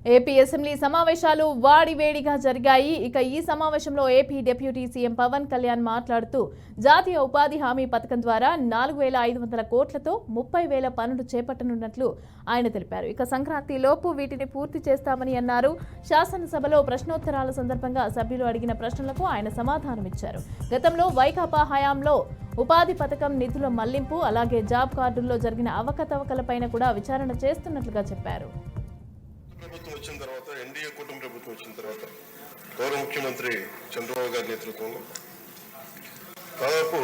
AP assembly సమావేశాలు వాడివేడిగా జరిగాయి. ఇక ఈ సమావేశంలో AP deputy CM Pawan Kalyan మాట్లాడుతూ జాతీయ ఉపాధి హామీ పథకం ద్వారా 4,500 కోట్లతో 30,000 పనులు చేపట్టనున్నట్లు ఆయన తెలిపారు. ఇక సంక్రాంతి లోపు వీటిని పూర్తి చేస్తామని అన్నారు. శాసనసభలో ప్రశ్నోత్తరాల సందర్భంగా సభ్యులు అడిగిన ప్రశ్నలకు ఆయన సమాధానమిచ్చారు. గతంలో వైకాపా హయాంలో ఉపాధి పథకం నిధుల మళ్లింపు అలాగే జాబ్ కార్డుల్లో జరిగిన అవకతవకలపైన కూడా విచారణ చేస్తున్నట్లుగా చెప్పారు. ప్రభుత్వం వచ్చిన తర్వాత ఎన్డీఏ కూటమి ప్రభుత్వం వచ్చిన తర్వాత గౌరవ ముఖ్యమంత్రి చంద్రబాబు గారి నేతృత్వంలో దాదాపు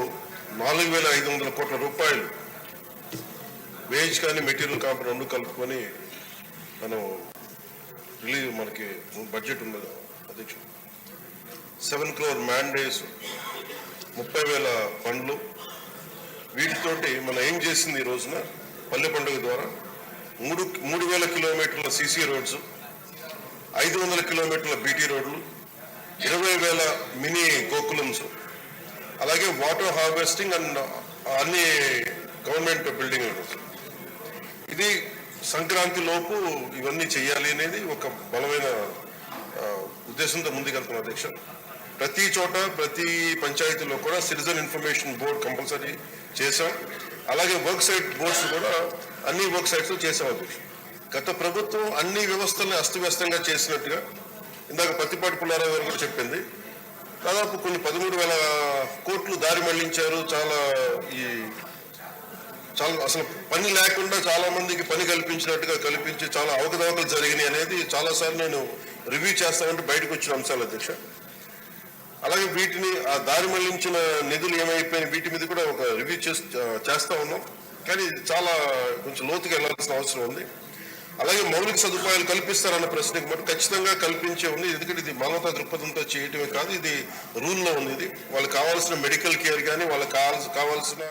4,500 కోట్ల రూపాయలు వేజ్ కానీ మెటీరియల్ కాంపౌండ్ రెండు కలుపుకొని మనం మనకి బడ్జెట్ ఉన్నది అధ్యక్షుడు 7 crore మ్యాండేస్ 30,000 ఫండ్లు వీటితోటి మనం ఏం చేసింది ఈ రోజున పల్లె పండుగ ద్వారా 3,000 కిలోమీటర్ల సీసీ రోడ్స్ 500 కిలోమీటర్ల బీటీ రోడ్లు 20,000 మినీ గోకులమ్స్ అలాగే వాటర్ హార్వెస్టింగ్ అండ్ అన్ని గవర్నమెంట్ బిల్డింగ్ ఇది సంక్రాంతి లోపు ఇవన్నీ చేయాలి అనేది ఒక బలమైన ఉద్దేశంతో ముందుకెళ్తున్న అధ్యక్ష ప్రతి చోట ప్రతి పంచాయతీలో కూడా సిటిజన్ ఇన్ఫర్మేషన్ బోర్డ్ కంపల్సరీ చేశాం. అలాగే వర్క్ సైట్ బోర్డ్స్ కూడా అన్ని వర్క్ సైట్స్ చేసాం అధ్యక్ష. గత ప్రభుత్వం అన్ని వ్యవస్థల్ని అస్తవ్యస్తంగా చేసినట్టుగా ఇందాక పత్తిపాటి పుల్లారావు గారు కూడా చెప్పింది. దాదాపు కొన్ని 13,000 కోట్లు దారి మళ్లించారు. చాలా అసలు పని లేకుండా చాలా మందికి పని కల్పించినట్టుగా కల్పించి చాలా అవకతవకలు జరిగినాయి అనేది చాలాసార్లు నేను రివ్యూ చేస్తామంటే బయటకు వచ్చిన అంశాలు అధ్యక్ష. అలాగే వీటిని ఆ దారి మళ్లించిన నిధులు ఏమైపోయినాయి వీటి మీద కూడా ఒక రివ్యూ చేస్తా ఉన్నాం. కానీ చాలా కొంచెం లోతుగా వెళ్లాల్సిన అవసరం ఉంది. అలాగే మౌలిక సదుపాయాలు కల్పిస్తారన్న ప్రశ్నకి మటు ఖచ్చితంగా కల్పించే ఉంది. ఎందుకంటే ఇది మానవతా దృక్పథంతో చేయటమే కాదు, ఇది రూల్లో ఉంది. ఇది వాళ్ళకి కావాల్సిన మెడికల్ కేర్ కానీ వాళ్ళకి కావాల్సిన